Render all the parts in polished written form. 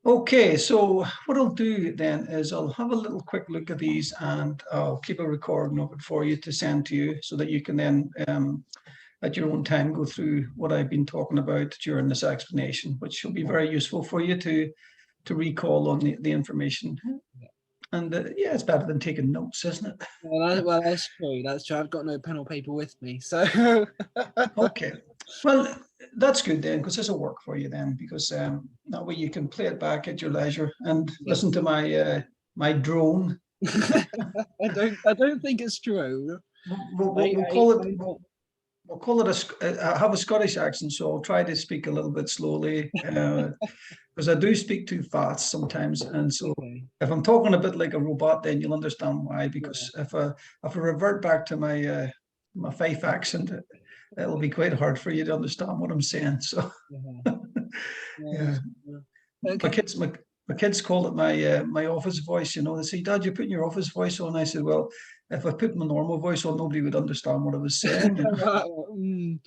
Okay, so what I'll do then is I'll have a little quick look at these and I'll keep a recording of it for you to send to you so that you can then at your own time go through what I've been talking about during this explanation, which will be very useful for you to recall on the information. And yeah, it's better than taking notes, isn't it? Well, that's true. That's true. I've got no pen or paper with me, so. Okay. Well, that's good then, because this will work for you then, because that way you can play it back at your leisure and listen to my my drone. I don't think it's true. We'll call it. We'll call it I have a Scottish accent, so I'll try to speak a little bit slowly because I do speak too fast sometimes. And so if I'm talking a bit like a robot, then you'll understand why. Because if I revert back to my my Fife accent, it'll be quite hard for you to understand what I'm saying. So yeah, Okay. my kids call it my my office voice. You know, they say, "Dad, you're putting your office voice on." I said, "Well, if I put my normal voice on, nobody would understand what I was saying." You know?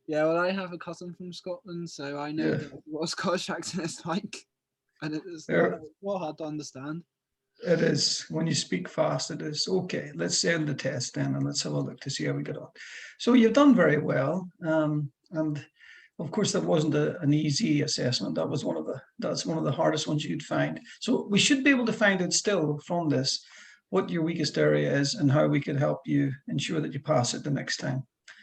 Yeah, well, I have a cousin from Scotland, so I know Yeah, what a Scottish accent is like, and it's there not hard to understand. it is. When you speak fast, it is. Okay, let's end the test then, and let's have a look to see how we get on. So you've done very well, and of course that wasn't an easy assessment. That's one of the hardest ones you'd find. So we should be able to find out still from this what your weakest area is and how we could help you ensure that you pass it the next time.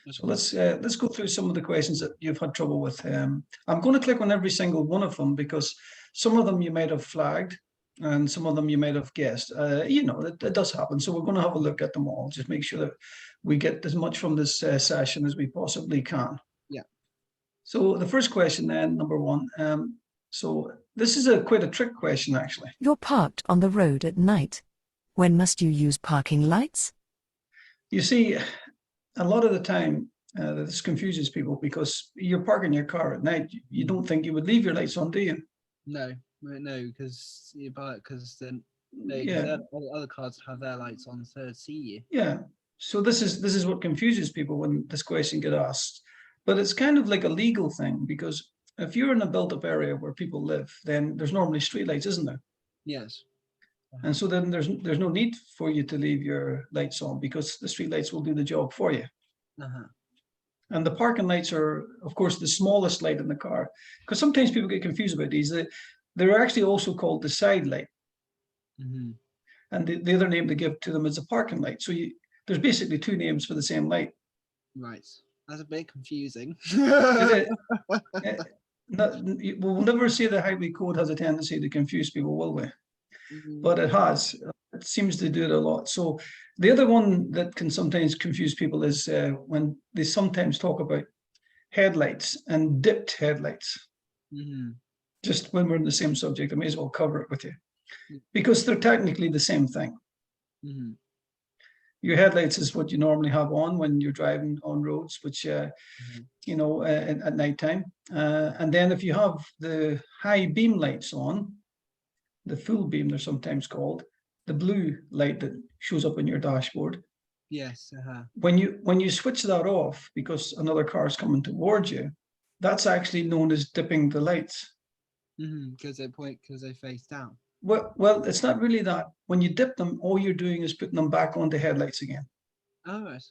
So let's go through some of the questions that you've had trouble with. I'm going to click on every single one of them because some of them you might have flagged and some of them you might have guessed. You know, it does happen. So we're going to have a look at them all. Just make sure that we get as much from this session as we possibly can. Yeah. So the first question then, number one. So this is quite a trick question, actually. You're parked on the road at night. When must you use parking lights? You see, a lot of the time, this confuses people because you're parking your car at night. You don't think you would leave your lights on, do you? No, because then Yeah, other cars have their lights on, so they see you. yeah. So this is what confuses people when this question get asked. But it's kind of like a legal thing because if you're in a built-up area where people live, then there's normally streetlights, isn't there? Yes. And so then there's no need for you to leave your lights on because the streetlights will do the job for you. And the parking lights are, of course, the smallest light in the car. Because sometimes people get confused about these. They're actually also called the side light. And the other name they give to them is a parking light. So there's basically two names for the same light. Right. That's a bit confusing. We'll never say the highway code has a tendency to confuse people, will we? But it has. It seems to do it a lot. So the other one that can sometimes confuse people is when they sometimes talk about headlights and dipped headlights. Just when we're in the same subject, I may as well cover it with you because they're technically the same thing. Your headlights is what you normally have on when you're driving on roads, which you know at nighttime. And then if you have the high beam lights on, the full beam, they're sometimes called, the blue light that shows up on your dashboard. Yes. When you switch that off because another car is coming towards you, that's actually known as dipping the lights. Because they face down. Well, it's not really that. When you dip them, all you're doing is putting them back on the headlights again. Oh, right.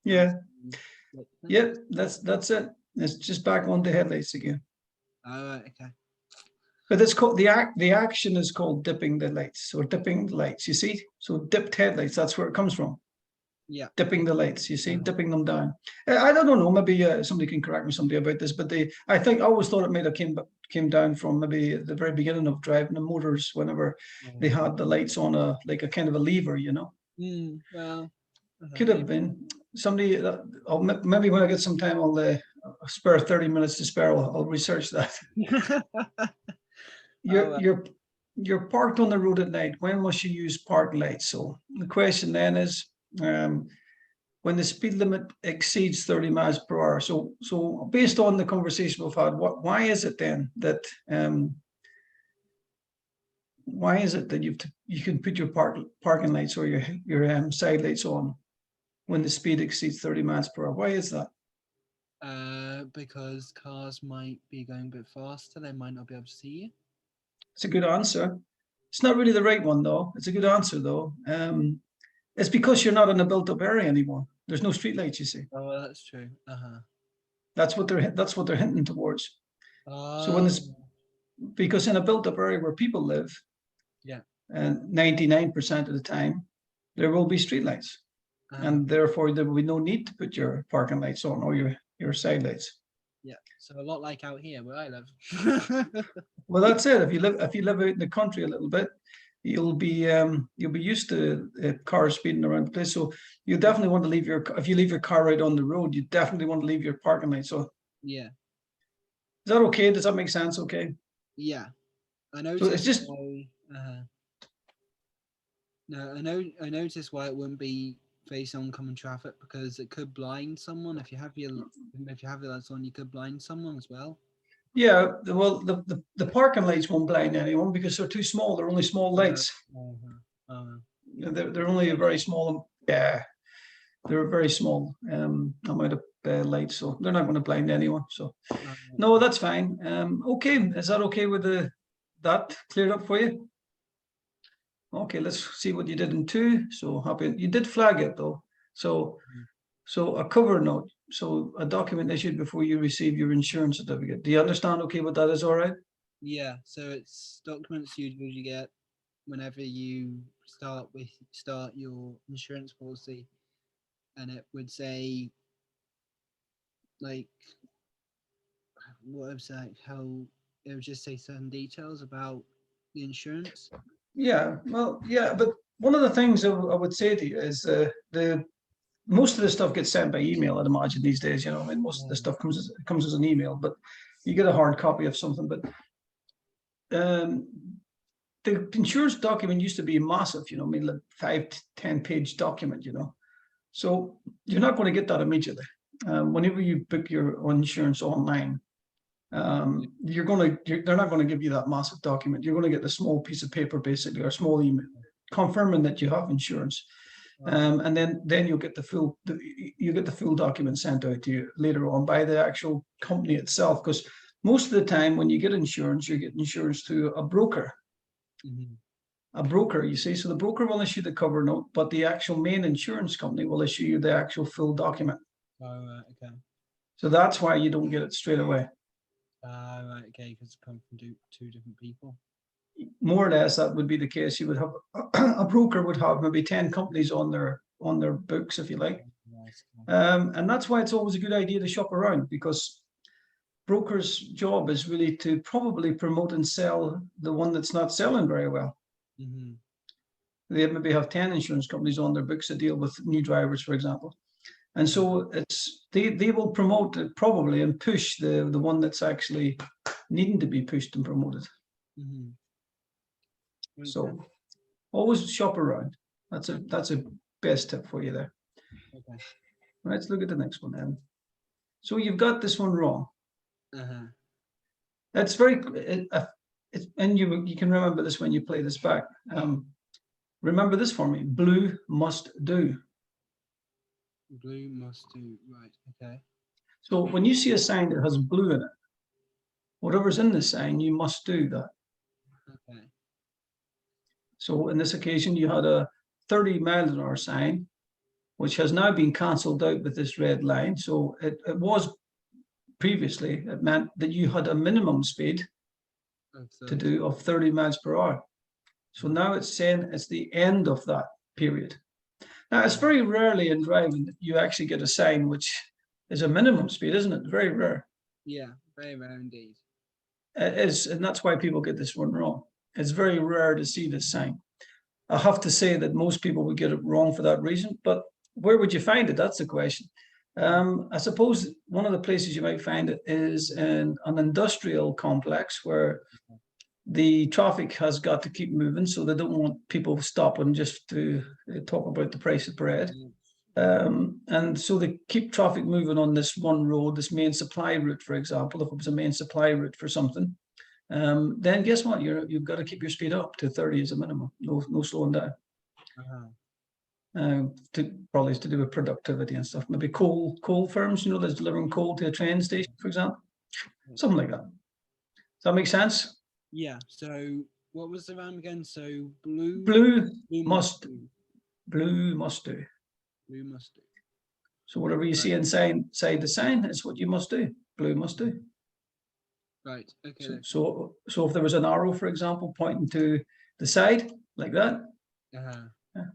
Yeah. Yeah, that's it. It's just back on the headlights again. Oh, right, okay. But it's called the action is called dipping the lights or dipping the lights. You see, so dipped headlights. That's where it comes from. Yeah. Dipping the lights. You see, dipping them down. I don't know. Maybe somebody can correct me someday about this. But I think I always thought it might have came down from maybe at the very beginning of driving the motors. Whenever they had the lights on a kind of a lever, you know. Well, could have been somebody. Maybe when I get some time, I'll spare 30 minutes to spare. I'll research that. You're parked on the road at night. When must you use park lights? So the question then is when the speed limit exceeds 30 miles per hour. So based on the conversation we've had, why is it then that you can put your parking lights or your side lights on when the speed exceeds 30 miles per hour? Why is that? because cars might be going a bit faster. They might not be able to see you. It's a good answer. It's not really the right one though. It's a good answer though. It's because you're not in a built-up area anymore. There's no streetlights, you see. Oh, well, that's true. Uh-huh. That's what they're hinting towards. So when Oh, it's because in a built-up area where people live, yeah. and 99% of the time, there will be streetlights, Uh-huh. and therefore there will be no need to put your parking lights on or your side lights. Yeah. So a lot like out here where I live. Well, that's it. If you live out in the country a little bit, you'll be used to cars speeding around the place. So you definitely want to leave if you leave your car right on the road, you definitely want to leave your parking light. So Yeah. is that okay? Does that make sense? Okay. Yeah. I So it's noticed just why, no, I noticed why it wouldn't be facing oncoming traffic, because it could blind someone. If you have your lights on, you could blind someone as well. yeah. Well, the parking lights won't blind anyone because they're too small. They're only small lights. They're only a very small. Yeah, they're a very small amount of lights, so they're not going to blind anyone. So no, that's fine. Okay, is that okay with that cleared up for you? Okay, let's see what you did in 2. So happy you did flag it though. So a cover note. So a document issued before you receive your insurance certificate. Do you understand? Okay, what that is, all right? Yeah. So it's documents you usually get whenever you start your insurance policy, and it would say, like, what was that? How it would just say certain details about the insurance. Yeah, well, yeah, but one of the things I would say to you is the most of the stuff gets sent by email, I'd imagine these days. I mean, most of the stuff comes as an email, but you get a hard copy of something. But the insurance document used to be massive, I mean, like 5 to 10 page document, So you're not going to get that immediately. Whenever you book your insurance online, they're not going to give you that massive document. You're going to get a small piece of paper, basically, or a small email confirming that you have insurance. And then you'll get the full document sent out to you later on by the actual company itself. Because most of the time when you get insurance, you get insurance through a broker. A broker, you see. So the broker will issue the cover note, but the actual main insurance company will issue you the actual full document. Oh, right, okay. So that's why you don't get it straight away. Right, okay, because it comes from two different people. More or less, that would be the case. You would have a broker would have maybe 10 companies on their books, if you like. And that's why it's always a good idea to shop around, because broker's job is really to probably promote and sell the one that's not selling very well. They maybe have 10 insurance companies on their books that deal with new drivers, for example. And so they will promote it probably and push the one that's actually needing to be pushed and promoted. So always shop around. That's a best tip for you there. Okay. Let's look at the next one then. So you've got this one wrong. That's very, and you can remember this when you play this back. Remember this for me. Blue must do. Blue must do, right, okay. So when you see a sign that has blue in it, whatever's in the sign, you must do that. Okay. So in this occasion, you had a 30 mile/h sign, which has now been cancelled out with this red line. So it was previously, it meant that you had a minimum speed to do of 30 miles/h. So now it's saying it's the end of that period. Now, it's very rarely in driving that you actually get a sign which is a minimum speed, isn't it? Very rare. Yeah, very rare indeed. It is, and that's why people get this one wrong. It's very rare to see this sign. I have to say that most people would get it wrong for that reason, but where would you find it? That's the question. I suppose one of the places you might find it is in an industrial complex where the traffic has got to keep moving, so they don't want people stopping just to talk about the price of bread. And so they keep traffic moving on this one road, this main supply route, for example. If it was a main supply route for something, then guess what? You've got to keep your speed up to 30 as a minimum. No slowing down. probably to do with productivity and stuff. Maybe coal firms, that's delivering coal to a train station, for example, something like that. Does that make sense? Yeah. So what was the rhyme again? So blue. Blue Blue must do. blue must do. Blue must do. So whatever you see inside the sign is what you must do. Blue must do. Right. Okay. So if there was an arrow, for example, pointing to the side like that,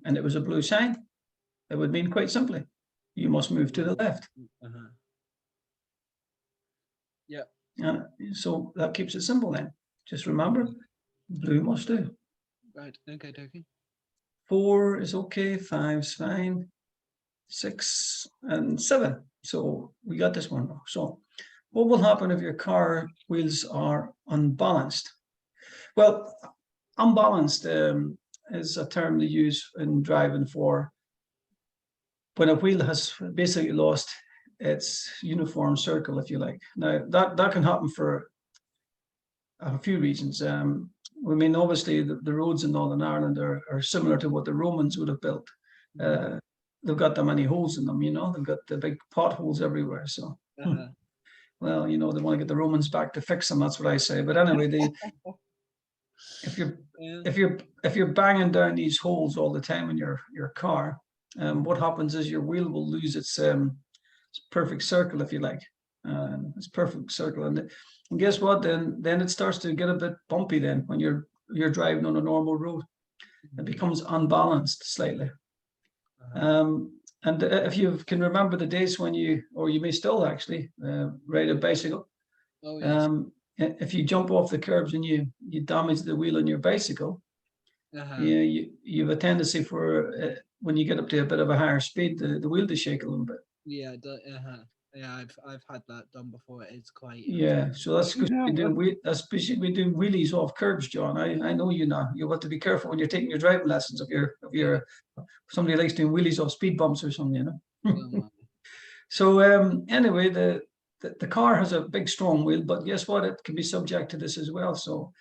and it was a blue sign, it would mean quite simply, you must move to the left. Yeah. So that keeps it simple then. Just remember, blue must do. Right. Okay. Okay. 4 is okay. 5's fine. 6 and 7. So we got this one. So what will happen if your car wheels are unbalanced? Well, unbalanced is a term they use in driving for when a wheel has basically lost its uniform circle, if you like. Now, that can happen for a few reasons. I mean, obviously, the roads in Northern Ireland are similar to what the Romans would have built. They've got that many holes in them, they've got the big potholes everywhere. So, well, they want to get the Romans back to fix them. That's what I say. But anyway, if you're banging down these holes all the time in your car, what happens is your wheel will lose its perfect circle, if you like. It's perfect circle, and guess what? Then it starts to get a bit bumpy. Then when you're driving on a normal road, it becomes unbalanced slightly. And if you can remember the days when you may still actually ride a bicycle. Oh, yes. If you jump off the curbs and you damage the wheel on your bicycle, you have a tendency for when you get up to a bit of a higher speed, the wheel to shake a little bit. Yeah. Yeah. I've had that done before. It's quite. Yeah, so that's because we do wheelies off curbs, John. I know you now. You have to be careful when you're taking your driving lessons. If somebody likes doing wheelies off speed bumps or something, So anyway, the car has a big strong wheel, but guess what? It can be subject to this as well. So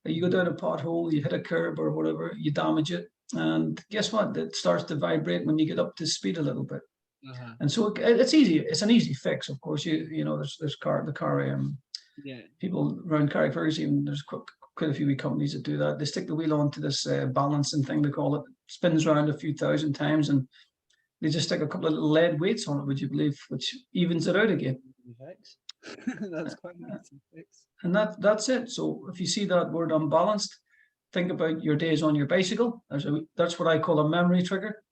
you go down a pothole, you hit a curb or whatever, you damage it, and guess what? It starts to vibrate when you get up to speed a little bit. And so it's easy. It's an easy fix, of course. There's the car people around Carrickfergus, even there's quite a few companies that do that. They stick the wheel onto this balancing thing, they call it, spins around a few thousand times, and they just stick a couple of little lead weights on it, would you believe, which evens it out again. That's quite nice to fix. And that's it. So if you see that word unbalanced, think about your days on your bicycle. That's what I call a memory trigger.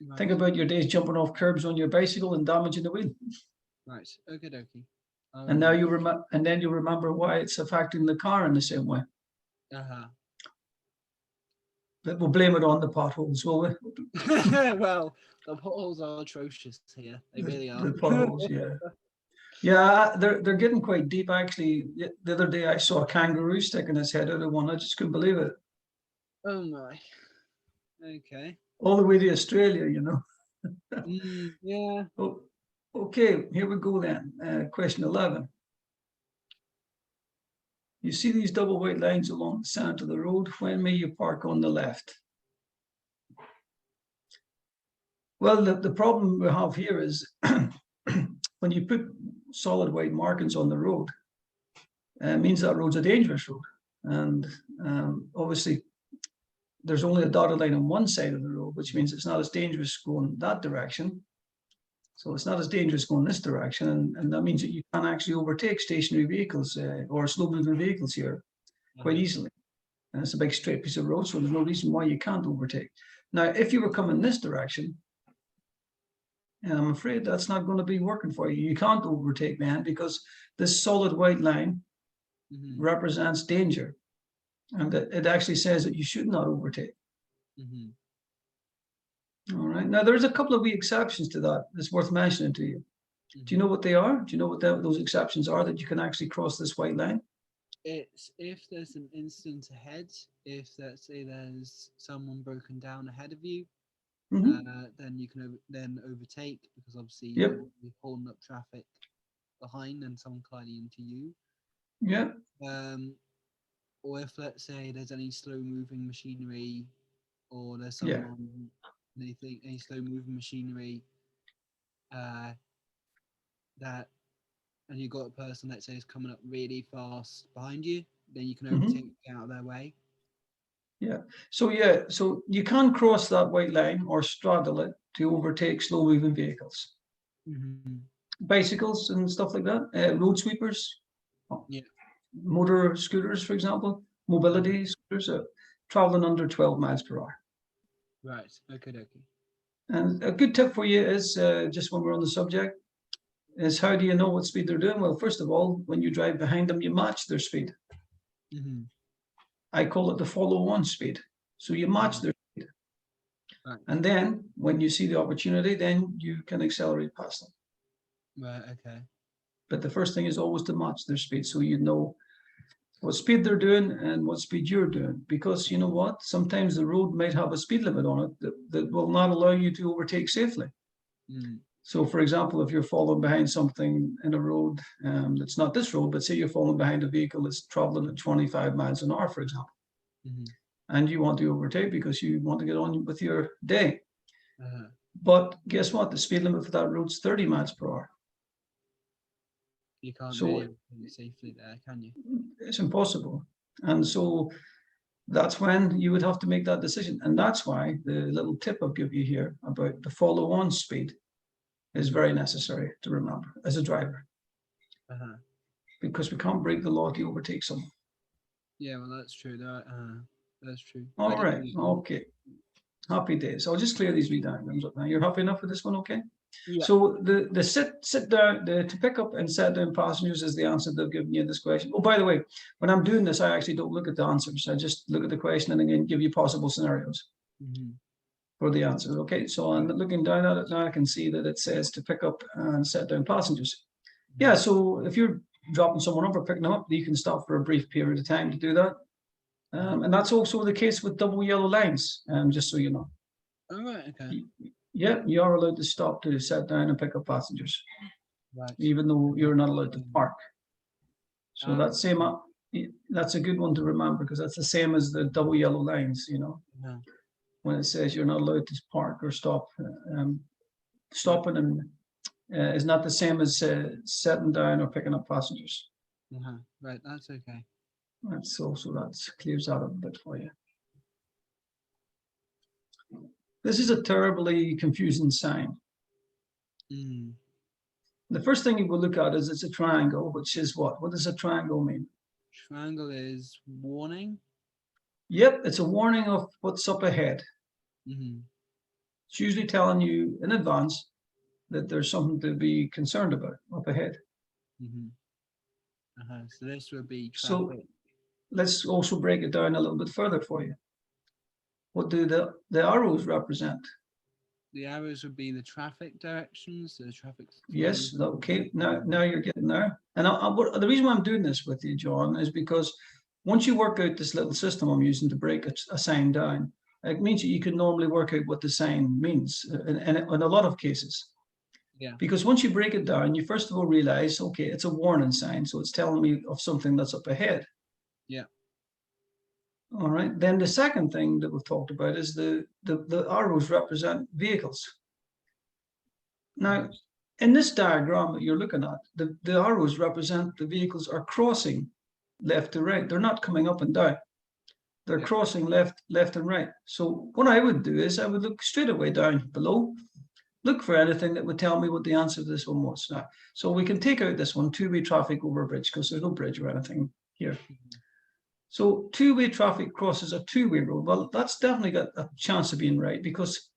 Right. Think about your days jumping off curbs on your bicycle and damaging the wheel. Right. Okay. And now you remember, and then you remember why it's affecting the car in the same way. But we'll blame it on the potholes, will we? Well, the potholes are atrocious here. They really are. The potholes, yeah. Yeah, they're getting quite deep. Actually, the other day I saw a kangaroo sticking his head out of one. I just couldn't believe it. Oh my. Okay. All the way to Australia, Yeah. Oh, okay, here we go then. Question 11. You see these double white lines along the center of the road. When may you park on the left? Well, the problem we have here is when you put solid white markings on the road, it means that road's a dangerous road. And obviously, there's only a dotted line on one side of the road, which means it's not as dangerous going that direction. So it's not as dangerous going this direction. And that means that you can actually overtake stationary vehicles or slow-moving vehicles here quite easily. And it's a big straight piece of road, so there's no reason why you can't overtake. Now, if you were coming this direction, I'm afraid that's not going to be working for you. You can't overtake then because this solid white line represents danger. And it actually says that you should not overtake. All right. Now, there's a couple of wee exceptions to that that's worth mentioning to you. Do you know what they are? Do you know what those exceptions are that you can actually cross this white line? It's if there's an incident ahead, if let's say there's someone broken down ahead of you, then you can then overtake because obviously you're holding up traffic behind and someone colliding into you. Yeah. Or if let's say there's any slow moving machinery or there's someone any slow moving machinery, that, and you've got a person, let's say, is coming up really fast behind you, then you can Mhm. overtake out of their way. So yeah, so you can cross that white line or straddle it to overtake slow moving vehicles, bicycles and stuff like that, road sweepers, Yeah. motor scooters, for example, mobility scooters, traveling under 12 miles per hour. Right. Okay. And a good tip for you is, just when we're on the subject, is how do you know what speed they're doing? Well, first of all, when you drive behind them, you match their speed. Mm-hmm. I call it the follow on speed. So you match their speed. Right. And then when you see the opportunity, then you can accelerate past them. Right. Okay. But the first thing is always to match their speed, so you know what speed they're doing and what speed you're doing. Because you know what? Sometimes the road might have a speed limit on it that will not allow you to overtake safely. So, for example, if you're falling behind something in a road that's not this road, but say you're falling behind a vehicle that's traveling at 25 miles an hour, for example, and you want to overtake because you want to get on with your day. But guess what? The speed limit for that road's 30 miles per hour. You can't So really overtake safely there, can you? it's impossible. And so that's when you would have to make that decision. And that's why the little tip I'll give you here about the follow on speed is very necessary to remember as a driver. Because we can't break the law to overtake someone. Yeah, well, that's true. That's true. All right. Okay. Happy days. I'll just clear these wee diagrams up now. You're happy enough with this one, okay? Yeah. So the sit down, to pick up and set down passengers is the answer they've given you in this question. Oh, by the way, when I'm doing this, I actually don't look at the answers. I just look at the question and again give you possible scenarios for the answers. Okay, so I'm looking down at it now. I can see that it says to pick up and set down passengers. Yeah, so if you're dropping someone off or picking them up, you can stop for a brief period of time to do that. And that's also the case with double yellow lines, just so you know. All right. Okay. Yeah, you are allowed to stop to set down and pick up passengers, Right. even though you're not allowed to park. So that's a good one to remember because that's the same as the double yellow lines, you know, when it says you're not allowed to park or stop. Stopping and is not the same as setting down or picking up passengers. Right, that's okay. That's also that clears out a bit for you. This is a terribly confusing sign. The first thing you will look at is it's a triangle, which is what? What does a triangle mean? Triangle is warning. Yep, it's a warning of what's up ahead. It's usually telling you in advance that there's something to be concerned about up ahead. So this would be traffic. So let's also break it down a little bit further for you. What do the arrows represent? The arrows would be the traffic directions, the traffic. Yes, okay, now you're getting there. And the reason why I'm doing this with you, John, is because once you work out this little system I'm using to break a sign down, it means that you can normally work out what the sign means in a lot of cases. Yeah. Because once you break it down, you first of all realize, okay, it's a warning sign, so it's telling me of something that's up ahead. Yeah. All right. Then the second thing that we've talked about is the arrows represent vehicles. Now, in this diagram that you're looking at, the arrows represent the vehicles are crossing left to right. They're not coming up and down. They're crossing left and right. So what I would do is I would look straight away down below, look for anything that would tell me what the answer to this one was. Now, so we can take out this one, two-way traffic over a bridge, because there's no bridge or anything here. So two-way traffic crosses a two-way road. Well, that's definitely got a chance of being right because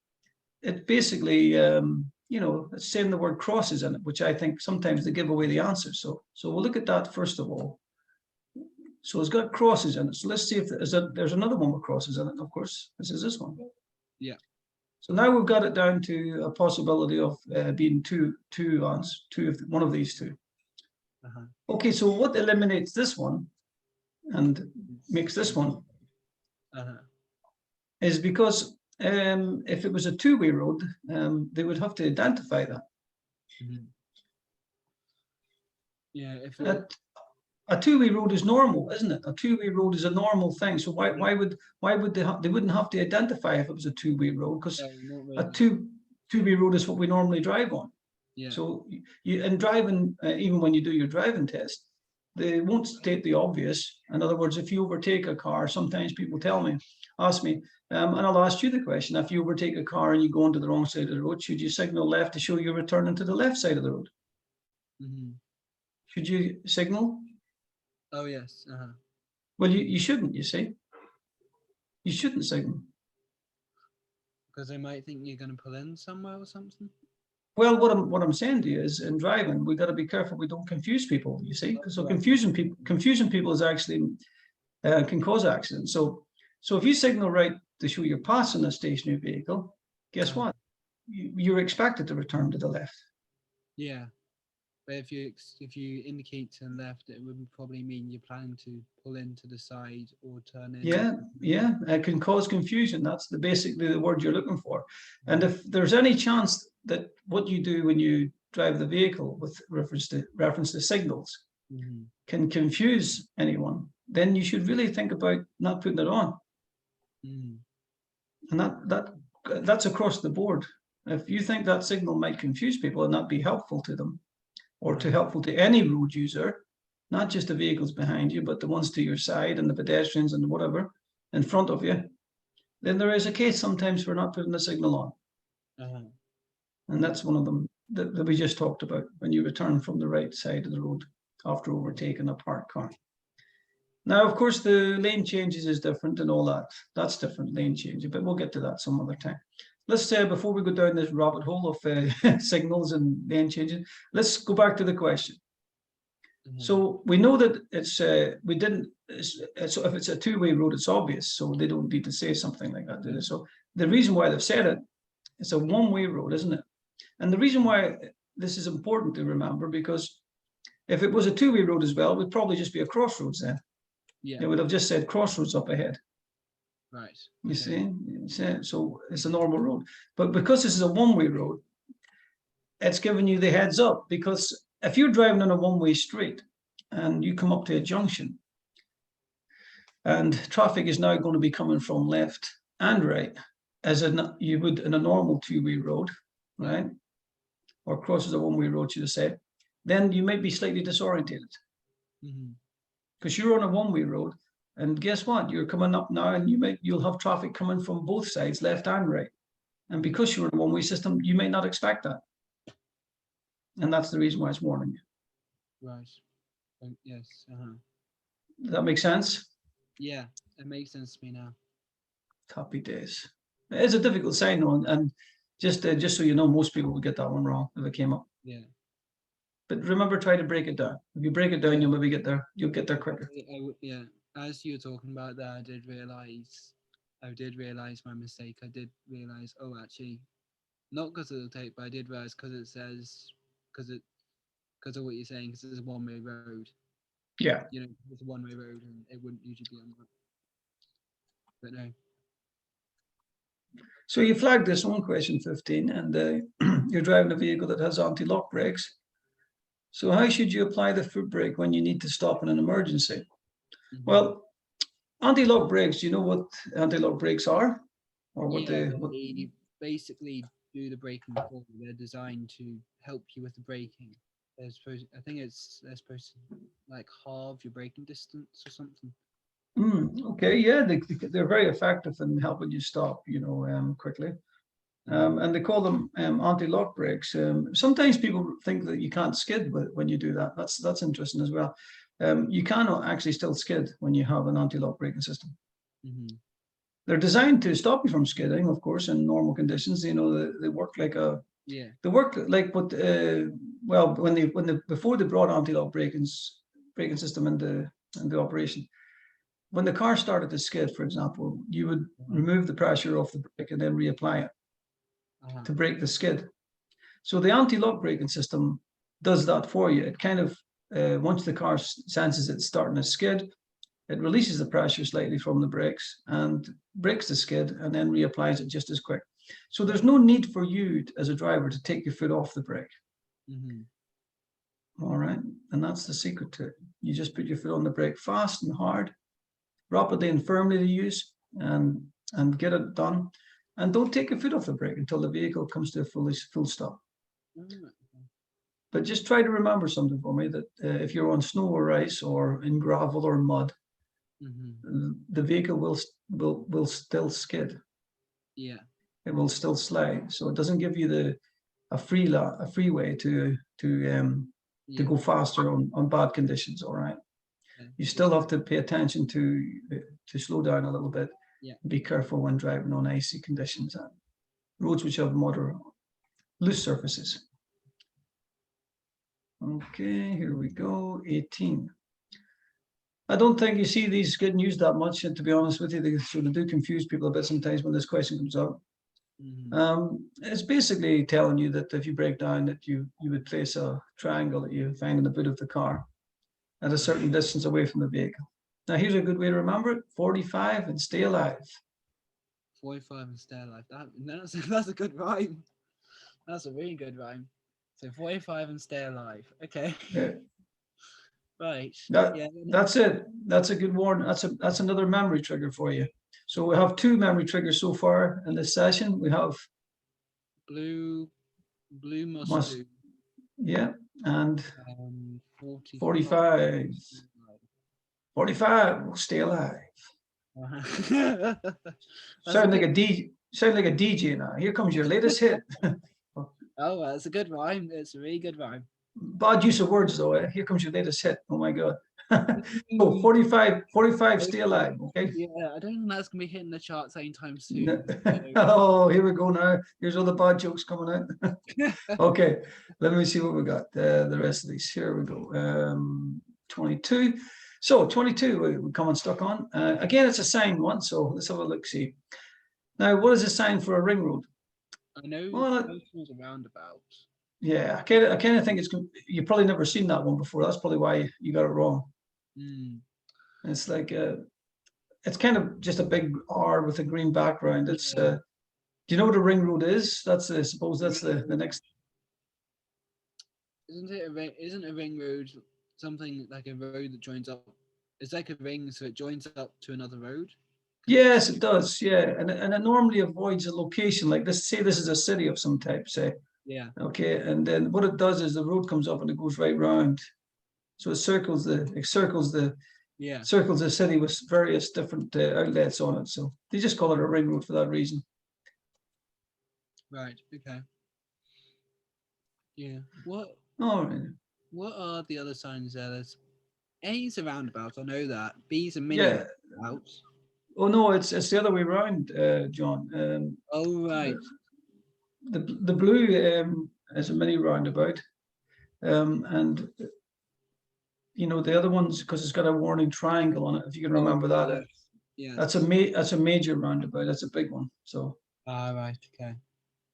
it basically, it's saying the word crosses in it, which I think sometimes they give away the answer. So we'll look at that first of all. So it's got crosses in it. So let's see if there's another one with crosses in it. Of course, this is this one. Yeah. So now we've got it down to a possibility of being one of these two. Okay, so what eliminates this one and makes this one is because if it was a two-way road, they would have to identify that. Yeah, a two-way road is normal, isn't it? A two-way road is a normal thing. So why would they wouldn't have to identify if it was a two-way road, because No, not a really. two-way road is what we normally drive on. Yeah. So you in driving, even when you do your driving test, they won't state the obvious. In other words, if you overtake a car, sometimes people ask me, and I'll ask you the question: if you overtake a car and you go onto the wrong side of the road, should you signal left to show you're returning to the left side of the road? Hmm. Should you signal? Oh yes. Uh-huh. Well, you shouldn't. You see, you shouldn't signal. Because they might think you're going to pull in somewhere or something. Well, what I'm saying to you is, in driving, we got to be careful we don't confuse people. You see, so Right. confusing people is actually can cause accidents. So if you signal right to show you're passing a stationary vehicle, guess what? You're expected to return to the left. Yeah. But if you indicate to the left, it would probably mean you're planning to pull in to the side or turn in. Yeah, it can cause confusion. That's basically the word you're looking for. And if there's any chance that what you do when you drive the vehicle with reference to signals Mhm. can confuse anyone, then you should really think about not putting it on. Mm. And that's across the board. If you think that signal might confuse people and not be helpful to them, or to helpful to any road user, not just the vehicles behind you, but the ones to your side and the pedestrians and whatever in front of you, then there is a case sometimes for not putting the signal on. Uh-huh. And that's one of them that we just talked about, when you return from the right side of the road after overtaking a parked car. Now, of course, the lane changes is different and all that. That's different, lane changing, but we'll get to that some other time. Let's say, before we go down this rabbit hole of signals and lane changing, let's go back to the question. Mhm. So we know that so if it's a two-way road, it's obvious, so they don't need to say something like that, do they? So the reason why they've said it, it's a one-way road, isn't it? And the reason why this is important to remember, because if it was a two-way road as well, it would probably just be a crossroads then. Yeah. It would have just said crossroads up ahead. Right. You Okay. see? So it's a normal road. But because this is a one-way road, it's giving you the heads up, because if you're driving on a one-way street and you come up to a junction and traffic is now going to be coming from left and right, as you would in a normal two-way road, right? Or crosses a one-way road, should I say, then you might be slightly disorientated, because you're on a one-way road, and guess what? You're coming up now, and you'll have traffic coming from both sides, left and right. And because you're in a one-way system, you may not expect that. And that's the reason why it's warning you. Right. Yes. Uh-huh. Does that make sense? Yeah, it makes sense to me now. Happy days. It's a difficult sign, though, and just so you know, most people would get that one wrong if it came up. Yeah. But remember, try to break it down. If you break it down, you'll maybe get there. You'll get there quicker. Yeah. As you were talking about that, I did realize my mistake. I did realize, actually, not because of the tape, but I did realize because it says, because of what you're saying, because it's a one-way road. Yeah. You know, it's a one-way road, and it wouldn't usually be on that. But no. So you flagged this on question 15, and you're driving a vehicle that has anti-lock brakes. So how should you apply the foot brake when you need to stop in an emergency? Mhm. Well, anti-lock brakes, do you know what anti-lock brakes are? Or what Yeah, they they basically do the braking for you. They're designed to help you with the braking. They're supposed to like halve your braking distance or something. Okay, yeah, they're very effective in helping you stop, quickly. And they call them anti-lock brakes. Sometimes people think that you can't skid when you do that. That's interesting as well. You cannot actually still skid when you have an anti-lock braking system. Mhm. They're designed to stop you from skidding, of course, in normal conditions. They work like Yeah. they work like what well, before they brought anti-lock braking system into operation, when the car started to skid, for example, you would remove the pressure off the brake and then reapply it to break the skid. So the anti-lock braking system does that for you. It kind of, once the car senses it's starting to skid, it releases the pressure slightly from the brakes and breaks the skid and then reapplies it just as quick. So there's no need for you as a driver to take your foot off the brake. Mhm. All right. And that's the secret to it. You just put your foot on the brake fast and hard, rapidly and firmly to use, and get it done. And don't take your foot off the brake until the vehicle comes to a full stop. Alright. But just try to remember something for me, that if you're on snow or ice or in gravel or mud, the vehicle will still skid. Yeah. It will still slide. So it doesn't give you a freeway to Yeah. go faster on bad conditions. All right. Okay. You still have to pay attention to slow down a little bit. Yeah. Be careful when driving on icy conditions and roads which have mud or loose surfaces. Okay, here we go. 18. I don't think you see these getting used that much, and to be honest with you, they sort of do confuse people a bit sometimes when this question comes up. It's basically telling you that if you break down, that you would place a triangle that you find in the boot of the car at a certain distance away from the vehicle. Now, here's a good way to remember it: 45 and stay alive. 45 and stay alive. That's a good rhyme. That's a really good rhyme. So 45 and stay alive. Okay. Yeah. Right. That's it. That's a good warning. That's another memory trigger for you. So we have 2 memory triggers so far in this session. We have blue must Must- do. yeah, and 45. 45. 45 will stay alive. Sound like a DJ now. Here comes your latest hit. Oh, that's a good rhyme. It's a really good rhyme. Bad use of words though. Here comes your latest hit. Oh my god. Oh, 45 stay alive. Okay. Yeah, I don't think that's gonna be hitting the charts anytime soon. Oh, here we go now. Here's all the bad jokes coming out. Okay, let me see what we got. The rest of these. Here we go. 22. So 22, we come unstuck on. Again, it's a sign one. So let's have a look. See. Now, what is a sign for a ring road? I know Well, was a roundabout. Yeah, I kind of think you've probably never seen that one before. That's probably why you got it wrong. It's like it's kind of just a big R with a green background. It's do you know what a ring road is? That's I suppose that's the next. Isn't a ring road something like a road that joins up? It's like a ring, so it joins up to another road. Yes, it does. Yeah, and it normally avoids a location like this. Say this is a city of some type. Say. Yeah. Okay, and then what it does is the road comes up and it goes right round, so it circles the city with various different outlets on it. So they just call it a ring road for that reason. Right. Okay. Yeah. What? All right. What are the other signs there? There's A's a roundabout. I know that. B's a mini Yeah. roundabouts. Oh no, it's the other way around, John. Oh right. The blue is a mini roundabout, and you know the other ones because it's got a warning triangle on it. If you can remember that, Yeah. that's a major roundabout. That's a big one. So. Right. Okay.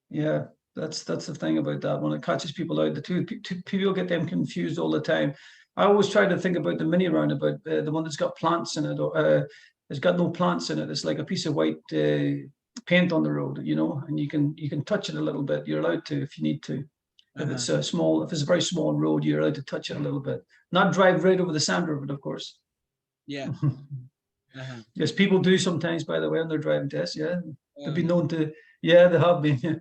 Yeah, that's the thing about that one. It catches people out. The two people get them confused all the time. I always try to think about the mini roundabout, the one that's got plants in it, or it's got no plants in it. It's like a piece of white paint on the road, you know, and you can touch it a little bit. You're allowed to if you need to. If it's a very small road, you're allowed to touch it a little bit. Not drive right over the center of it, of course. Yeah. Yes, people do sometimes, by the way, on their driving tests. Yeah, they've been known to. Yeah, they have been. Yeah.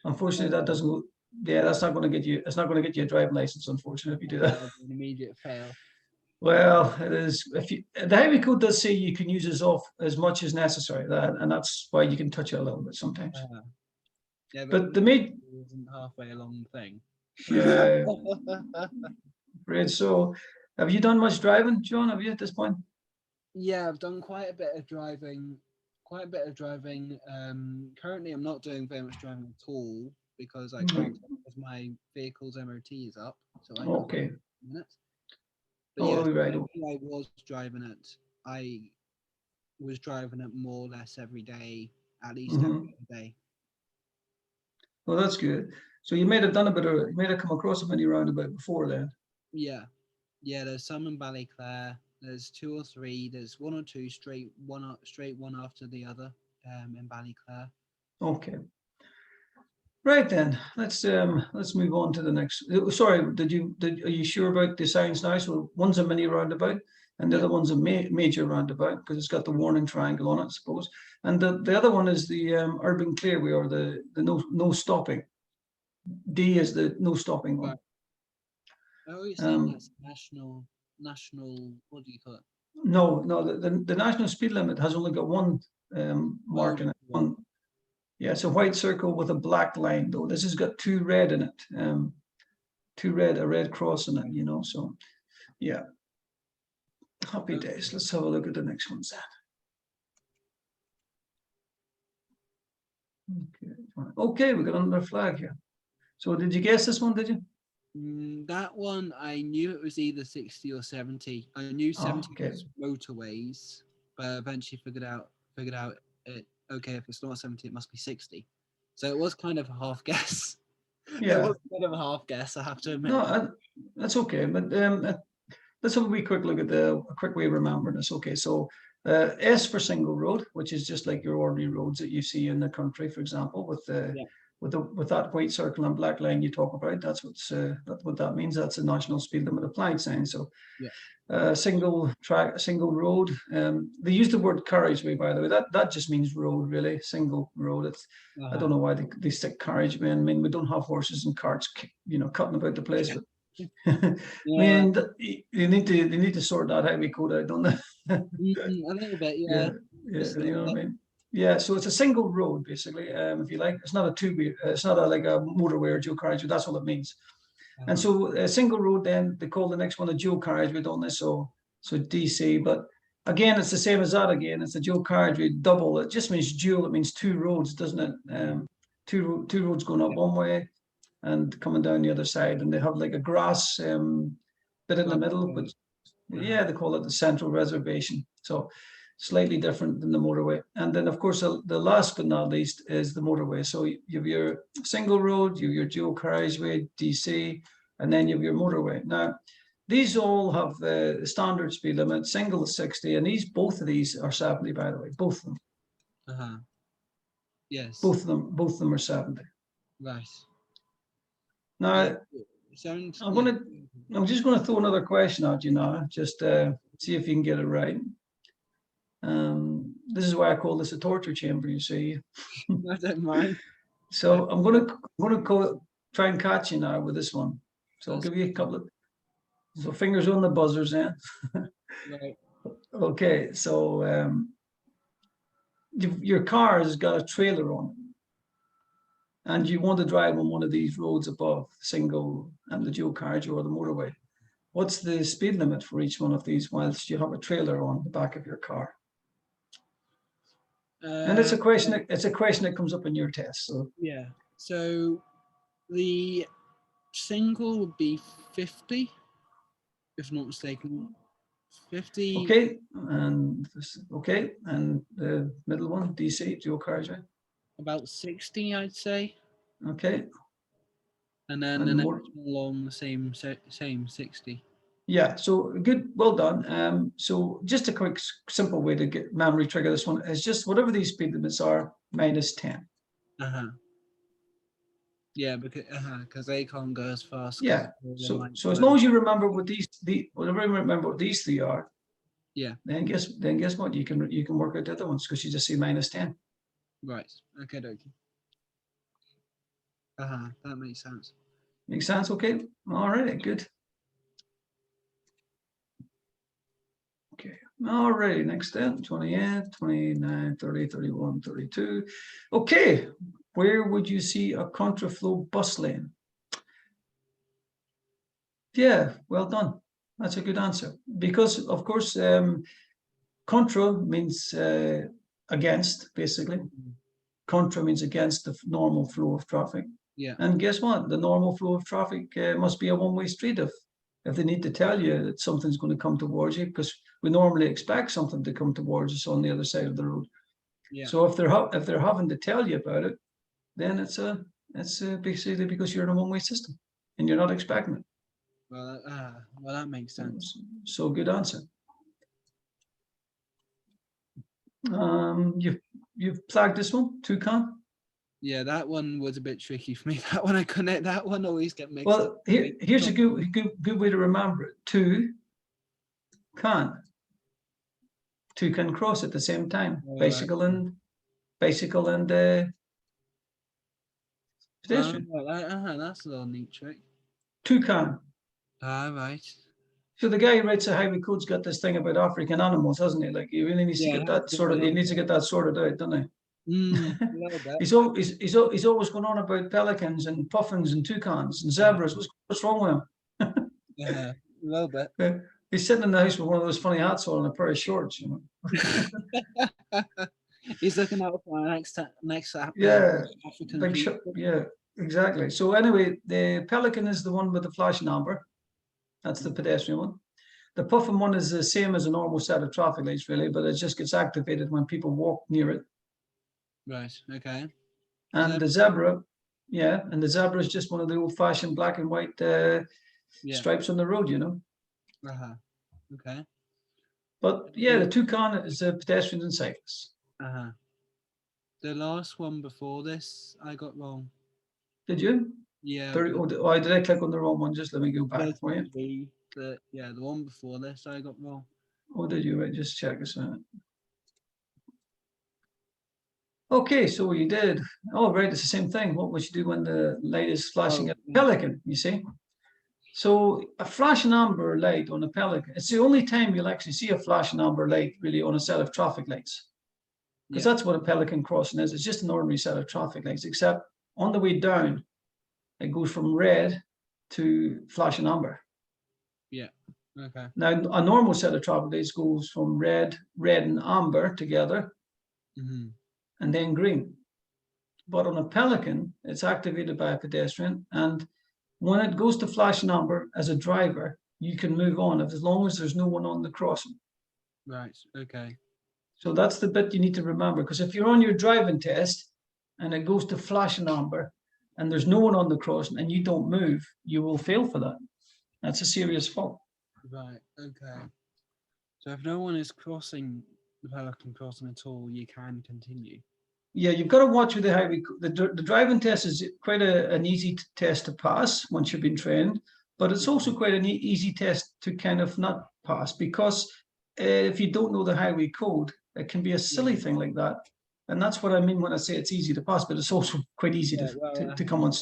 Unfortunately, that doesn't. Yeah, that's not going to get you. It's not going to get you a driving license. Unfortunately, if you do that. An immediate fail. Well, it is. If you the highway code does say you can use this off as much as necessary, and that's why you can touch it a little bit sometimes. Yeah, but the main isn't halfway along the thing. Yeah. Great. So, have you done much driving, John? Have you at this point? Yeah, I've done quite a bit of driving. Currently, I'm not doing very much driving at all because I can't because my vehicle's MOT is up. So I Okay. Minutes. But yeah, right. I was driving it. I was driving it more or less every day, at least every day. Well, that's good. So you may have come across a mini roundabout before then. Yeah. There's some in Ballyclare. There's 2 or 3. There's 1 or 2 straight one after the other in Ballyclare. Okay. Right then, let's move on to the next. Sorry, are you sure about the signs now? So one's a mini roundabout and the Yeah. other one's a major roundabout because it's got the warning triangle on it, I suppose. And the other one is the urban clearway, or the no stopping. D is the no stopping one. Right. I always think Um, that's national. What do you call it? no, the national speed limit has only got one mark Oh, in it. one. One, yeah, it's a white circle with a black line though. This has got two red in it. A red cross in it, you know. So yeah, happy Okay. days. Let's have a look at the next one, Zach. Okay, we got another flag here. So did you guess this one? Did you? That one, I knew it was either 60 or 70. I knew 70 okay. was motorways, but eventually figured out it. Okay, if it's not 70, it must be 60. So it was kind of a half guess. It Yeah. was kind of a half guess, I have to admit. No, that's okay. But let's have a wee quick look at a quick way of remembering this. Okay, so S for single road, which is just like your ordinary roads that you see in the country, for example, with the Yeah. with that white circle and black line you talk about. That's what that means. That's a national speed limit applied sign. So Yeah. single track, single road. They use the word carriageway, by the way. That just means road, really. Single road. It's I don't know why they stick carriageway. I mean, we don't have horses and carts, cutting about the place. But I Yeah, mean, they need to sort that highway code out, don't they? a little bit, Yeah, yeah. Just a you know little what I bit. mean. Yeah, so it's a single road basically. If you like, it's not a two-way. It's not like a motorway or dual carriageway. That's all it means. And so a single road, then they call the next one a dual carriageway, don't they? So DC, but again, it's the same as that. Again, it's a dual carriageway double. It just means dual. It means two roads, doesn't it? Two roads going up one way and coming down the other side, and they have like a grass bit in the middle, but yeah, they call it the central reservation. So slightly different than the motorway. And then, of course, the last but not least is the motorway. So you have your single road, you have your dual carriageway, DC, and then you have your motorway. Now, these all have the standard speed limit. Single is 60, and both of these are 70, by the way. Both of them. Yes. Both of them are 70. Right. Now, Sounds. I'm just going to throw another question at you now, just see if you can get it right. This is why I call this a torture chamber, you see. I don't mind. So I'm gonna try and catch you now with this one. So I'll give you a couple of fingers on the buzzers, then. Right. Okay, so your car has got a trailer on it, and you want to drive on one of these roads above, single and the dual carriageway or the motorway. What's the speed limit for each one of these whilst you have a trailer on the back of your car? And it's a question. It's a question that comes up in your test. So yeah. So the single would be 50, if not mistaken. 50. okay, and the middle one, DC, dual carriageway. About 60, I'd say. Okay. And then the next one along the same 60. Yeah, so good, well done. So just a quick, simple way to get memory trigger this one is just whatever these speed limits are, minus 10. Yeah, because they can't go as fast. Yeah. So as long as you remember what these three are, yeah. Then guess what? You can work out the other ones because you just see minus 10. Right. Okay. That makes sense. Makes sense. Okay. All right. Good. Okay. All right. Next step: 28, 29, 30, 31, 32. Okay. Where would you see a contraflow bus lane? Yeah. Well done. That's a good answer because, of course, contra means against, basically. Contra means against the normal flow of traffic. Yeah. And guess what? The normal flow of traffic must be a one-way street if they need to tell you that something's going to come towards you, because we normally expect something to come towards us on the other side of the road. Yeah. So if they're having to tell you about it, then it's basically because you're in a one-way system and you're not expecting it. Well, that makes sense. So good answer. You've flagged this one, toucan. Yeah, that one was a bit tricky for me. That one I couldn't. That one always get mixed up. Well, here's a good way to remember it. Can. Two can cross at the same time. All right. Bicycle and pedestrian. That's a little neat trick. Two can. Right. So the guy who writes the highway code's got this thing about African animals, hasn't he? Like he really needs to Yeah, get that sorted. He needs to get that sorted out, doesn't he? A little bit. He's always going on about pelicans and puffins and toucans and zebras. What's wrong with him? Yeah, a little bit. He's sitting in the house with one of those funny hats on and a pair of shorts, you know. He's looking out for next Yeah, African big people. yeah, exactly. So anyway, the pelican is the one with the flashing amber. That's the pedestrian one. The puffin one is the same as a normal set of traffic lights, really, but it just gets activated when people walk near it. Right. Okay. And the zebra, yeah, and the zebra is just one of the old-fashioned black and white stripes on the road, you know. Okay. But yeah, the toucan is pedestrians and cyclists. The last one before this, I got wrong. Did you? Yeah. Did I click on the wrong one? Just let me go back for you. The one before this, I got wrong. Oh, did you? Right, just check this out. Okay, so you did. Oh, right, it's the same thing. What would you do when the light is flashing at a pelican, you see? So a flashing amber light on a pelican, it's the only time you'll actually see a flashing amber light really on a set of traffic lights. Because that's what a pelican crossing is. It's just an ordinary set of traffic lights, except on the way down, it goes from red to flashing amber. Yeah. Okay. Now, a normal set of traffic lights goes from red and amber together, and then green. But on a pelican, it's activated by a pedestrian, and when it goes to flashing amber as a driver, you can move on as long as there's no one on the crossing. Right. Okay. So that's the bit you need to remember, because if you're on your driving test and it goes to flashing amber and there's no one on the crossing and you don't move, you will fail for that. That's a serious fault. Right. Okay. So if no one is crossing the pelican crossing at all, you can continue. Yeah, you've got to watch with the highway. The driving test is quite an easy test to pass once you've been trained, but it's also quite an easy test to kind of not pass, because if you don't know the highway code, it can be a silly thing like that. And that's what I mean when I say it's easy to pass, but it's also quite easy to come on,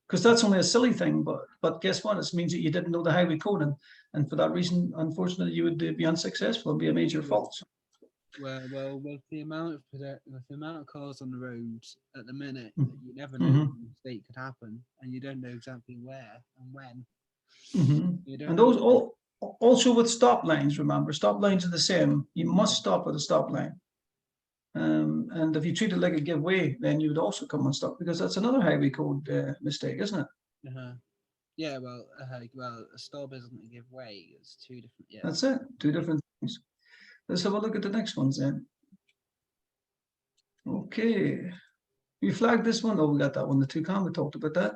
because that's only a silly thing. But guess what? It means that you didn't know the highway code, and for that reason, unfortunately, you would be unsuccessful and be a major fault. Well, with the amount of cars on the roads at the minute, you never know when a mistake could happen, and you don't know exactly where and when. And those also with stop lines. Remember, stop lines are the same. You must stop at a stop line. And if you treat it like a giveaway, then you would also come unstuck, because that's another highway code mistake, isn't it? Yeah, well, a stop isn't a giveaway. It's two different. Yeah, that's it. Two different things. Let's have a look at the next ones then. Okay, we flagged this one. Oh, we got that one. The toucan. We talked about that.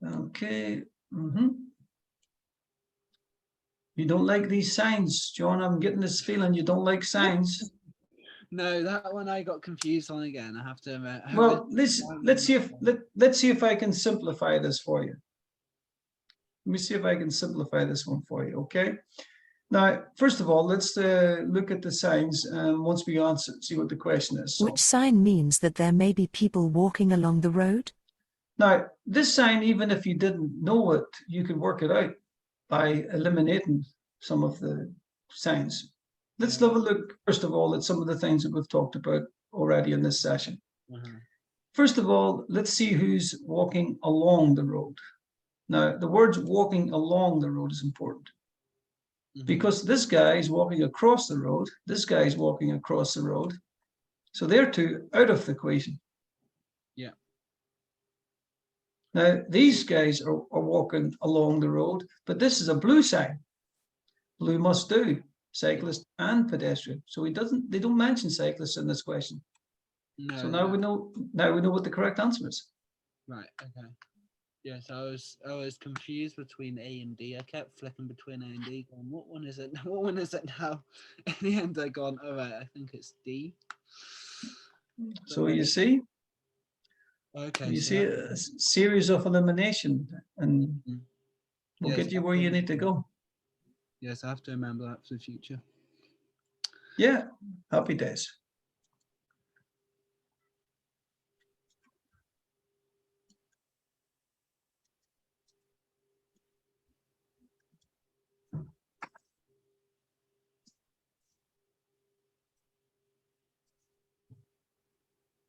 Okay. You don't like these signs, John? I'm getting this feeling you don't like signs. No, that one I got confused on again. I have to admit. Well, let's see if I can simplify this for you. Let me see if I can simplify this one for you. Okay. Now, first of all, let's look at the signs once we answer, see what the question is. Which sign means that there may be people walking along the road? Now, this sign, even if you didn't know it, you could work it out by eliminating some of the signs. Let's have a look, first of all, at some of the things that we've talked about already in this session. First of all, let's see who's walking along the road. Now, the words walking along the road is important, because this guy is walking across the road, this guy is walking across the road. So they're two out of the equation. Yeah. Now, these guys are walking along the road, but this is a blue sign. Blue must do, cyclist and pedestrian. So they don't mention cyclists in this question. No, so now we know what the correct answer is. Right, okay. Yes, I was confused between A and D. I kept flicking between A and D, going, what one is it? What one is it now? In the end, I gone, all right, I think it's D. So you see, Okay. You so see, that- a series of elimination, and Mm. will Yes, get you I where you think- need to go. Yes, I have to remember that for the future. Yeah, happy days.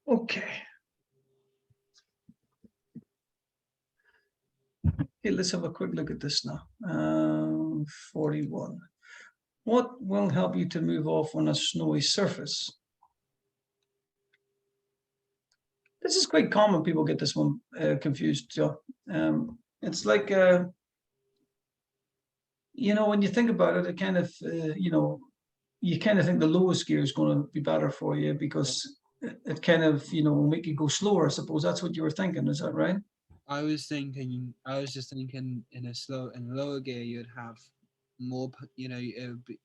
Okay. Okay, let's have a quick look at this now. 41. What will help you to move off on a snowy surface? This is quite common. People get this one confused, Joe. It's like, when you think about it, it kind of, you kind of think the lowest gear is going to be better for you because it kind of, will make you go slower. I suppose that's what you were thinking. Is that right? I was just thinking in a lower gear you'd have more, it would be,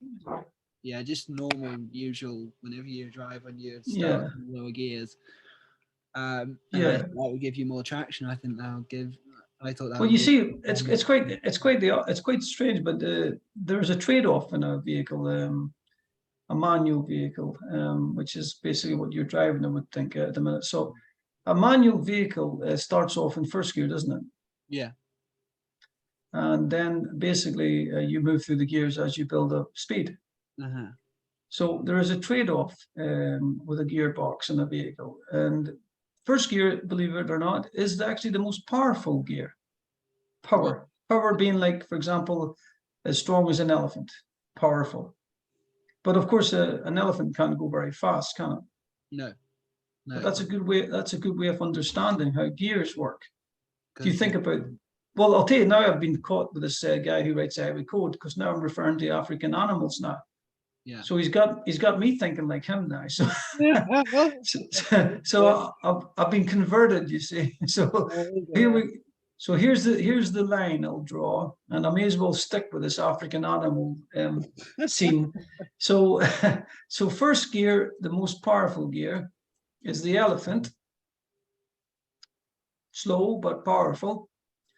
yeah, just normal, usual. Whenever you drive, when you start Yeah. in lower gears, and Yeah. that would give you more traction. I think that would give. I thought that. Well, would you give see, more- it's quite strange, but there's a trade-off in a vehicle, a manual vehicle, which is basically what you're driving, I would think, at the minute. So, a manual vehicle starts off in first gear, doesn't it? Yeah. And then basically you move through the gears as you build up speed. Uh-huh. So there is a trade-off with a gearbox in a vehicle, and first gear, believe it or not, is actually the most powerful gear. Power being like, for example, as strong as an elephant, powerful. But of course, an elephant can't go very fast, can it? No. No. But that's a good way. That's a good way of understanding how gears work. If you 'cause think about, well, I'll tell you now. I've been caught with this guy who writes highway code because now I'm referring to African animals now. Yeah. So he's got me thinking like him now. So I've been converted. You see. So here's the line I'll draw, and I may as well stick with this African animal scene. So so first gear, the most powerful gear, is the elephant. Slow but powerful.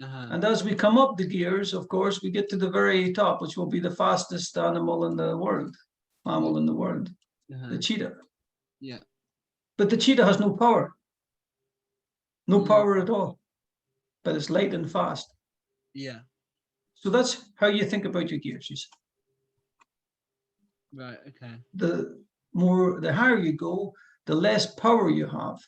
Uh-huh. And as we come up the gears, of course, we get to the very top, which will be the fastest animal in the world, mammal in the world, Uh-huh. the cheetah. Yeah. But the cheetah has no power. No Mm. power at all. But it's light and fast. Yeah. So that's how you think about your gears. You see. Right. Okay. The higher you go, the less power you have.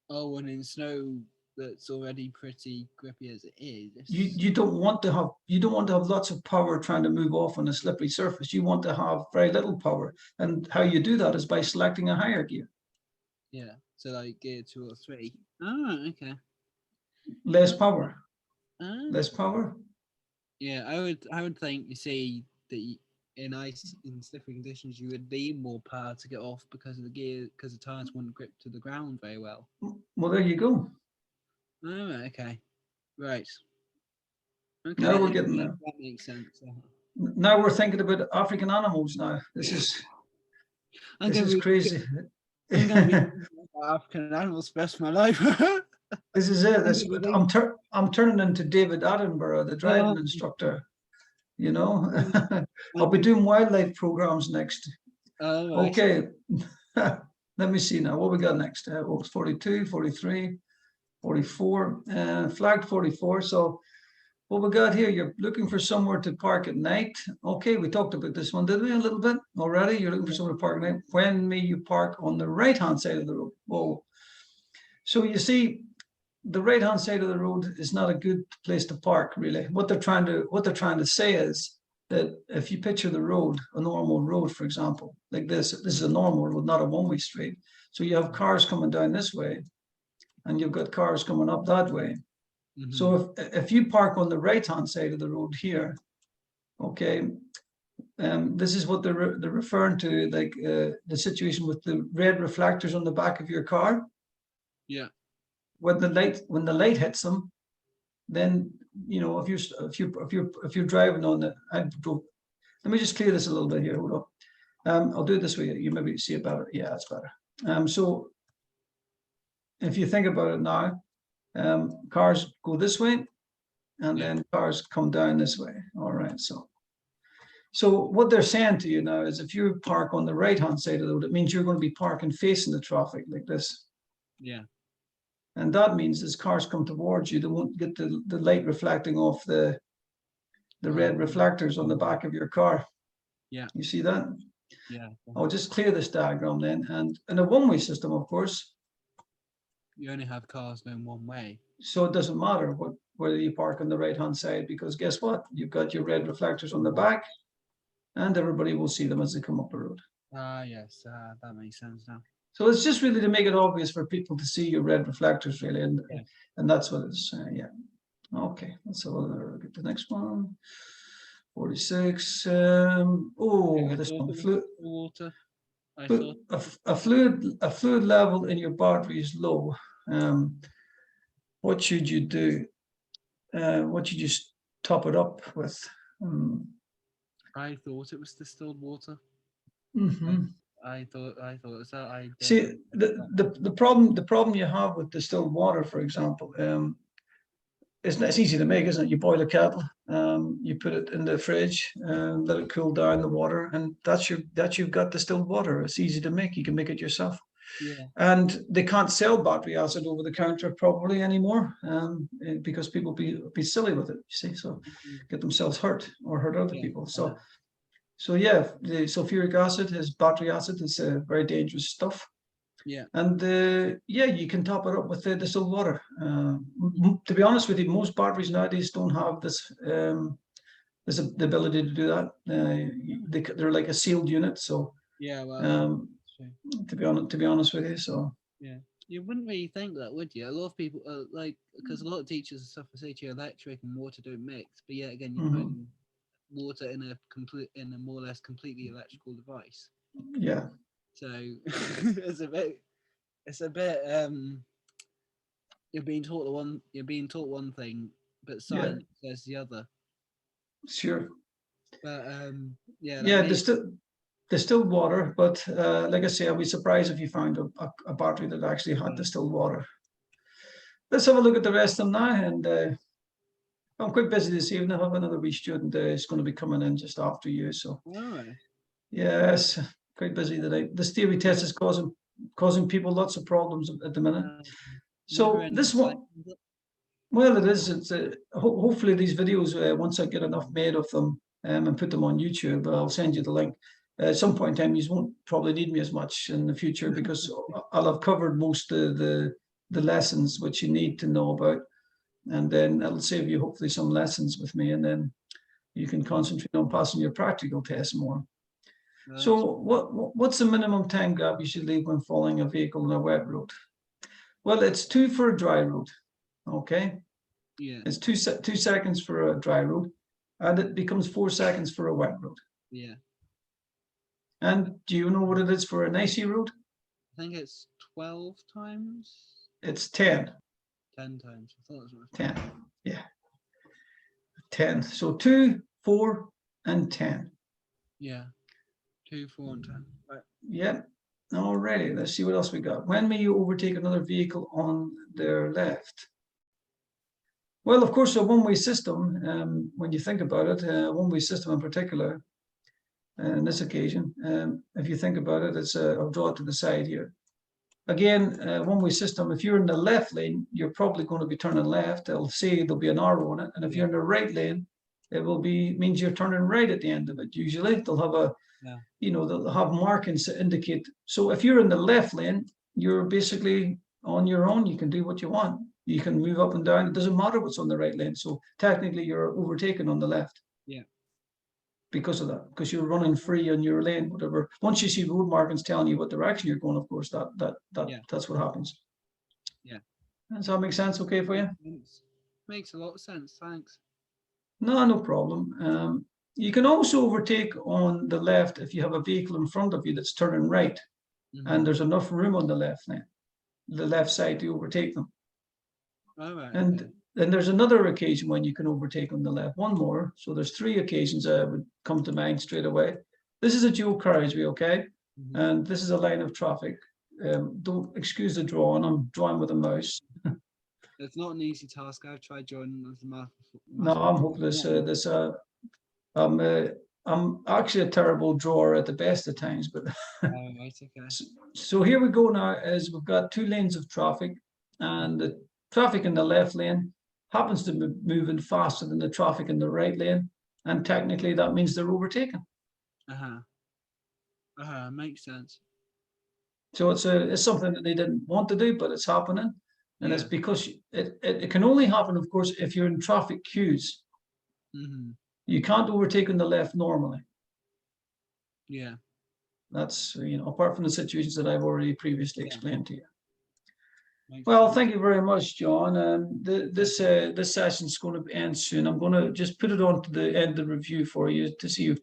Oh, and in snow that's already pretty grippy as it is. You don't want to have lots of power trying to move off on a slippery surface. You want to have very little power. And how you do that is by selecting a higher gear. Yeah. So like gear 2 or 3. Oh, okay. Less power. Ah. Less power. Yeah, I would think, you see, that in slippery conditions you would need more power to get off because of the gear, because the tires wouldn't grip to the ground very well. Well, there you go. Oh, okay. Right. Okay. Now we're getting there. That makes sense. Now we're thinking about African animals now. This is crazy. I'm gonna be African animals for the rest of my life. This is it. I'm turning into David Attenborough, the driving instructor. I'll be doing wildlife programs next. Oh, right. Okay. Let me see now. What we got next? 42, 43, 44, flagged 44. So what we got here, you're looking for somewhere to park at night. Okay, we talked about this one, did we, a little bit already? You're looking for somewhere to park at night. When may you park on the right-hand side of the road? Whoa. So you see, the right-hand side of the road is not a good place to park, really. What they're trying to say is that if you picture the road, a normal road, for example, like this is a normal road, not a one-way street. So you have cars coming down this way, and you've got cars coming up that way. Mhm. So if you park on the right-hand side of the road here, okay, this is what they're referring to, like the situation with the red reflectors on the back of your car. Yeah. When the light hits them, then if you're driving on the, let me just clear this a little bit here. Hold up. I'll do it this way. You maybe see it better. Yeah, it's better. So if you think about it now, cars go this way, and Yeah. then cars come down this way. All right, so what they're saying to you now is if you park on the right-hand side of the road, it means you're going to be parking facing the traffic like this. Yeah. And that means as cars come towards you, they won't get the light reflecting off the red reflectors on the back of your car. Yeah. You see that? Yeah. I'll just clear this diagram then. And in a one-way system, of course, You only have cars going one way. so it doesn't matter whether you park on the right-hand side, because guess what? You've got your red reflectors on the back, and everybody will see them as they come up the road. Ah, yes, that makes sense now. So it's just really to make it obvious for people to see your red reflectors, really, and Yeah. and that's what it's. Yeah. Okay, let's have a look at the next one. 46. Oh, this one. Water. I Flu- thought. a fluid level in your battery is low. What should you do? What should you top it up with? I thought it was distilled water. Mhm. I thought it was that. I don't See, know. the problem you have with distilled water, for example, it's easy to make, isn't it? You boil a kettle, you put it in the fridge, and let it cool down the water, and you've got distilled water. It's easy to make. You can make it yourself. Yeah. And they can't sell battery acid over the counter probably anymore, because people be silly with it. You see, so get themselves hurt or hurt other Yeah, people. I So know. so yeah, the sulfuric acid is battery acid. It's a very dangerous stuff. Yeah. And yeah, you can top it up with the distilled water. To be honest with you, most batteries nowadays don't have this. There's the ability to do that. They're like a sealed unit. So Yeah. Well. True. to be honest with you, so Yeah. You wouldn't really think that, would you? A lot of people, like, because a lot of teachers and stuff will say to you, electric and water don't mix. But yet again, you're Mhm. putting water in a more or less completely electrical device. yeah, So it's a bit you're being taught one thing, but Yeah. science says the other. sure. But yeah, Yeah, distilled water, but like I say, I'd be surprised if you found a battery that actually had Yeah. distilled water. Let's have a look at the rest of them now. And I'm quite busy this evening. I have another wee student is going to be coming in just after you. So all right. yes, quite busy today. This theory test is causing people lots of problems at the minute. So this one, well, it is. It's hopefully these videos, once I get enough made of them, and put them on YouTube, I'll send you the link. At some point in time, you won't probably need me as much in the future because I'll have covered most of the lessons which you need to know about, and then it'll save you hopefully some lessons with me, and then you can concentrate on passing your practical test more. So what's the minimum time gap you should leave when following a vehicle on a wet road? Well, it's 2 for a dry road. Okay. Yeah. It's 2 seconds for a dry road, and it becomes 4 seconds for a wet road. Yeah. And do you know what it is for an icy road? I think it's 12 times. It's 10. 10 times. I thought it was 10. Yeah. 10. So 2, 4, and 10. Yeah. 2, 4, and 10. Right. Yeah. Alrighty. Let's see what else we got. When may you overtake another vehicle on their left? Well, of course, a one-way system, when you think about it, a one-way system in particular, in this occasion, if you think about it, I'll draw it to the side here. Again, one-way system, if you're in the left lane, you're probably going to be turning left. It'll say there'll be an arrow on it. And if you're in the right lane, it means you're turning right at the end of it. Usually they'll have they'll have markings to indicate. So if you're in the left lane, you're basically on your own. You can do what you want. You can move up and down. It doesn't matter what's on the right lane. So technically you're overtaken on the left. Yeah. Because of that, because you're running free on your lane, whatever. Once you see road markings telling you what direction you're going, of course, that's what happens. Yeah. Does that make sense? Okay for you? Makes a lot of sense. Thanks. No problem. You can also overtake on the left if you have a vehicle in front of you that's turning right, and there's enough room on the left side to overtake them. All right. And then there's another occasion when you can overtake on the left. One more. So there's 3 occasions that would come to mind straight away. This is a dual carriageway, okay? And this is a line of traffic. don't excuse the drawing. I'm drawing with a mouse. It's not an easy task. I've tried drawing as a math. No, I'm hopeless. I'm actually a terrible drawer at the best of times, but Right, okay. so here we go now. Is we've got 2 lanes of traffic, and the traffic in the left lane happens to be moving faster than the traffic in the right lane, and technically that means they're overtaken. Makes sense. So it's something that they didn't want to do, but it's happening, and it's Yeah. because it can only happen, of course, if you're in traffic queues. You can't overtake on the left normally. Yeah. That's, apart from the situations that I've already previously Yeah. explained to you. Makes Well, sense. thank you very much, John. This session's going to end soon. I'm going to just put it on to the end of the review for you to see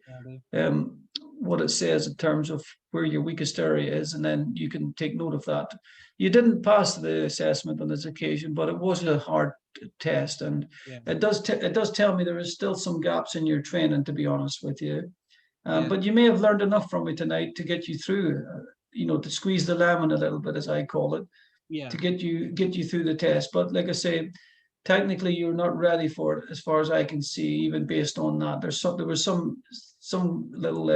what it says in terms of where your weakest area is, and then you can take note of that. You didn't pass the assessment on this occasion, but it was a hard test, and Yeah. it does tell me there is still some gaps in your training, to be honest with you. Yeah. But you may have learned enough from me tonight to get you through, to squeeze the lemon a little bit, as I call it, Yeah. to get you through the test. But like I say, technically you're not ready for it, as far as I can see, even based on that. There was some little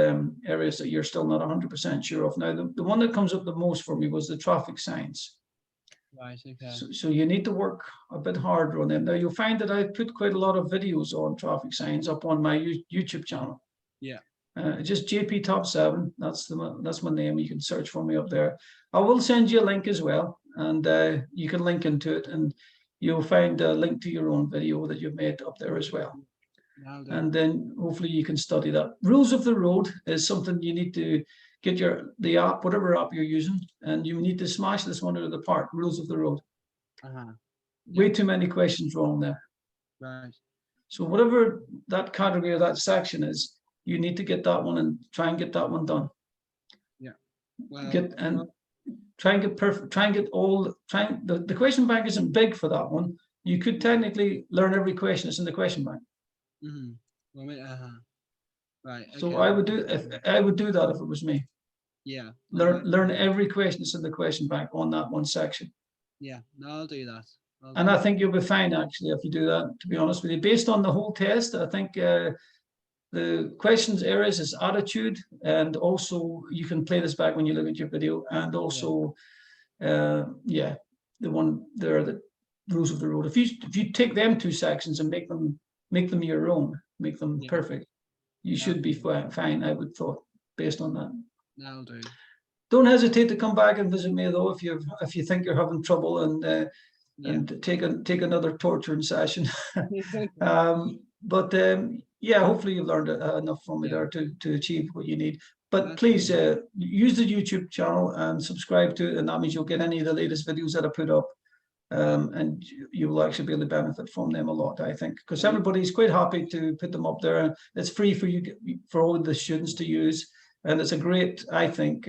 areas that you're still not 100% sure of. Now, the one that comes up the most for me was the traffic signs. Right, okay. So you need to work a bit harder on them. Now, you'll find that I put quite a lot of videos on traffic signs up on my YouTube channel. Yeah. Just JP Top 7. That's my name. You can search for me up there. I will send you a link as well, and you can link into it, and you'll find a link to your own video that you've made up there as well. And then hopefully you can study that. Rules of the road is something you need to get the app, whatever app you're using, and you need to smash this one out of the park. Rules of the road. Way too many questions wrong there. Right. So whatever that category or that section is, you need to get that one and try and get that one done. Yeah. Well, try and get perfect. Try and get all. The question bank isn't big for that one. You could technically learn every question that's in the question bank. Right. So okay. I would do that if it was me. Yeah. Learn every question that's in the question bank on that one section. Yeah. No, I'll do that. And I think you'll be fine, actually, if you do that, to be honest with you. Based on the whole test, I think the questions areas is attitude, and also you can play this back when you look at your video, and also the one there, the rules of the road. If you take them 2 sections and make them your own, make them perfect, you should be fine, I would thought, based on that. That'll do. Don't hesitate to come back and visit me, though, if you think you're having trouble, and take another torturing session. Hopefully you've learned enough from me there to achieve what you need. But please use the YouTube channel and subscribe to it, and that means you'll get any of the latest videos that I put up, and you will actually be able to benefit from them a lot, I think, because everybody's quite happy to put them up there. It's free for all of the students to use, and it's a great, I think,